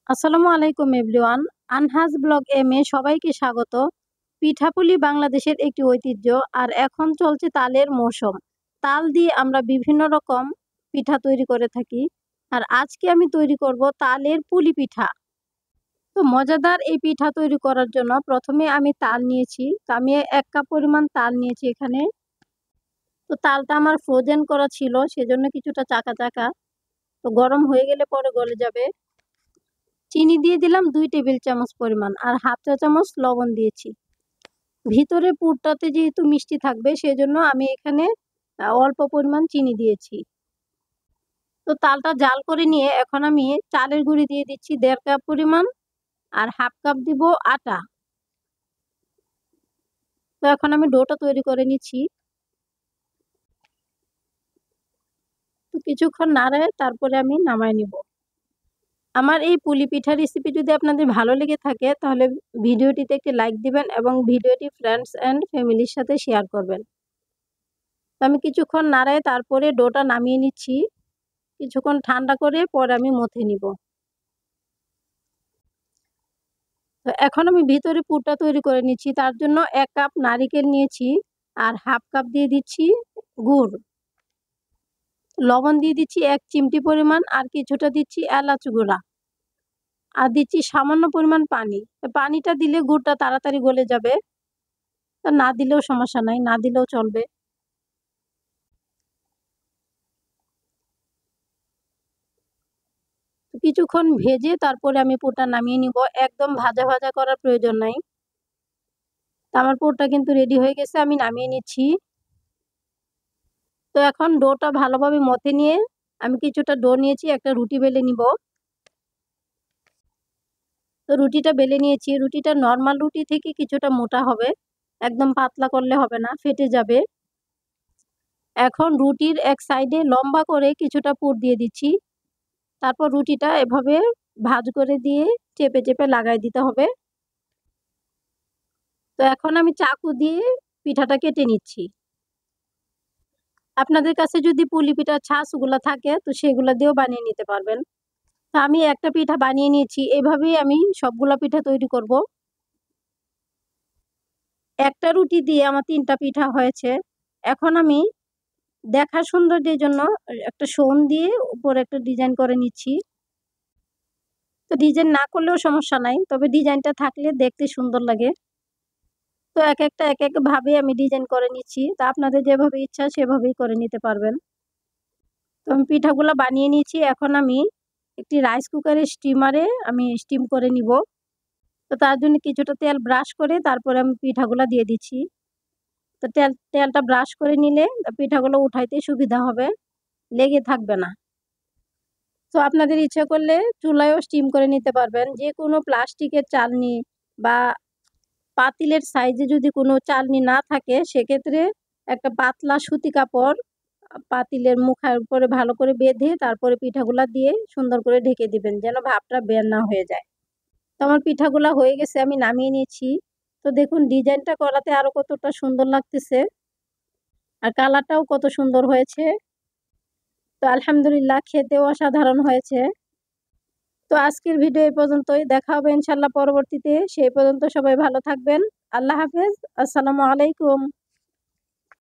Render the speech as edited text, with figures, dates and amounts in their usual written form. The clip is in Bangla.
আসসালামু আলাইকুম এভরিওয়ান। আনহাজ ব্লগ এম এ সবাইকে স্বাগত। পিঠাপুলি বাংলাদেশের একটি ঐতিহ্য, আর এখন চলছে তালের মৌসুম। তাল দিয়ে আমরা বিভিন্ন রকম পিঠা তৈরি করে থাকি, আর আজকে আমি তৈরি করব তালের পুলি পিঠা। তো মজাদার এই পিঠা তৈরি করার জন্য প্রথমে আমি তাল নিয়েছি। তো আমি 1 কাপ পরিমাণ তাল নিয়েছি এখানে। তো তালটা আমার ফ্রোজেন করা ছিল, সেজন্য কিছুটা চাকা চাকা। তো গরম হয়ে গেলে পরে গলে যাবে। চিনি দিয়ে দিলাম 2 টেবিল চামচ পরিমাণ, আর হাফ চা চামচ লবণ দিয়েছি। ভিতরে পুরটাতে যেহেতু মিষ্টি থাকবে, সেজন্য আমি এখানে অল্প পরিমাণ চিনি দিয়েছি। তো তালটা জাল করে নিয়ে এখন আমি চালের গুঁড়ি দিয়ে দিচ্ছি 1.5 কাপ পরিমাণ, আর হাফ কাপ দিব আটা। তো এখন আমি ডোটা তৈরি করে নিচ্ছি। তো কিছুক্ষণ নাড়ে তারপরে আমি নামায় নিব। আমার এই পুলি পিঠা রেসিপি যদি আপনাদের ভালো লেগে থাকে, তাহলে ভিডিওটিতে একটি লাইক দিবেন এবং ভিডিওটি ফ্রেন্ডস অ্যান্ড ফ্যামিলির সাথে শেয়ার করবেন। তো আমি কিছুক্ষণ নাড়ায় তারপরে ডোটা নামিয়ে নিচ্ছি। কিছুক্ষণ ঠান্ডা করে পরে আমি মথে নিব। তো এখন আমি ভিতরে পুরটা তৈরি করে নিচ্ছি। তার জন্য 1 কাপ নারিকেল নিয়েছি, আর হাফ কাপ দিয়ে দিচ্ছি গুড়। লবণ দিয়ে দিচ্ছি 1 চিমটি পরিমাণ, আর কিছুটা দিচ্ছি এলাচ গুঁড়া, আর দিচ্ছি সামান্য পরিমাণ পানি। তো পানিটা দিলে গুড়টা তাড়াতাড়ি গলে যাবে। তো না দিলেও সমস্যা নাই, না দিলেও চলবে। তো কিছুক্ষণ ভেজে তারপরে আমি পুরটা নামিয়ে নিব। একদম ভাজা ভাজা করার প্রয়োজন নাই। তো আমার পুরটা কিন্তু রেডি হয়ে গেছে, আমি নামিয়ে নিচ্ছি। তো এখন ডোটা ভালোভাবে মথে নিয়ে আমি কিছুটা ডো নিয়েছি, একটা রুটি বেলে নিব। তো রুটিটা বেলে নিয়েছি। রুটিটা নরমাল রুটি থেকে কিছুটা মোটা হবে, একদম পাতলা করলে হবে না, ফেটে যাবে। এখন রুটির এক সাইডে লম্বা করে কিছুটা পুর দিয়ে দিচ্ছি। তারপর রুটিটা এভাবে ভাঁজ করে দিয়ে চেপে চেপে লাগাই দিতে হবে। তো এখন আমি চাকু দিয়ে পিঠাটা কেটে নিচ্ছি। আপনাদের কাছে যদি পুলি পিঠার ছাঁচগুলা থাকে, তো সেগুলা দিয়েও বানিয়ে নিতে পারবেন। তো আমি একটা পিঠা বানিয়ে নিয়েছি। এভাবেই আমি সবগুলা পিঠা তৈরি করব। একটা রুটি দিয়ে আমার 3টা পিঠা হয়েছে। এখন আমি দেখার সৌন্দর্যের জন্য একটা শোন দিয়ে উপরে একটা ডিজাইন করে নিচ্ছি। তো ডিজাইন না করলেও সমস্যা নাই, তবে ডিজাইনটা থাকলে দেখতে সুন্দর লাগে। তো এক এক ভাবে আমি ডিজাইন করে নিচ্ছি। তা আপনাদের যেভাবে ইচ্ছা সেভাবেই করে নিতে পারবেন। তো আমি পিঠাগুলা বানিয়ে নিয়েছি। এখন আমি একটি রাইস কুকারের স্টিমারে আমি স্টিম করে নিব। তো তার জন্য কিছুটা তেল ব্রাশ করে তারপরে আমি পিঠাগুলা দিয়ে দিচ্ছি। তো তেলটা ব্রাশ করে নিলে পিঠাগুলো উঠাইতে সুবিধা হবে, লেগে থাকবে না। তো আপনাদের ইচ্ছে করলে চুলায়ও স্টিম করে নিতে পারবেন। যেকোনো প্লাস্টিকের চালনি বা পাতিলের সাইজে যদি কোনো চালনি না থাকে, সেক্ষেত্রে একটা পাতলা সুতি কাপড় পাতিলের মুখের উপরে ভালো করে বেঁধে তারপরে পিঠাগুলা দিয়ে সুন্দর করে ঢেকে দিবেন, যেন ভাপটা বের না হয়ে যায়। তো আমার পিঠাগুলা হয়ে গেছে, আমি নামিয়ে নিয়েছি। তো দেখুন ডিজাইনটা করাতে আরো কতটা সুন্দর লাগতেছে, আর কালারটাও কত সুন্দর হয়েছে। তো আলহামদুলিল্লাহ, খেতেও অসাধারণ হয়েছে। তো আজকের ভিডিও এই পর্যন্তই। দেখা হবে ইনশাআল্লাহ পরবর্তীতে। সেই পর্যন্ত সবাই ভালো থাকবেন। আল্লাহ হাফেজ। আসসালামু আলাইকুম।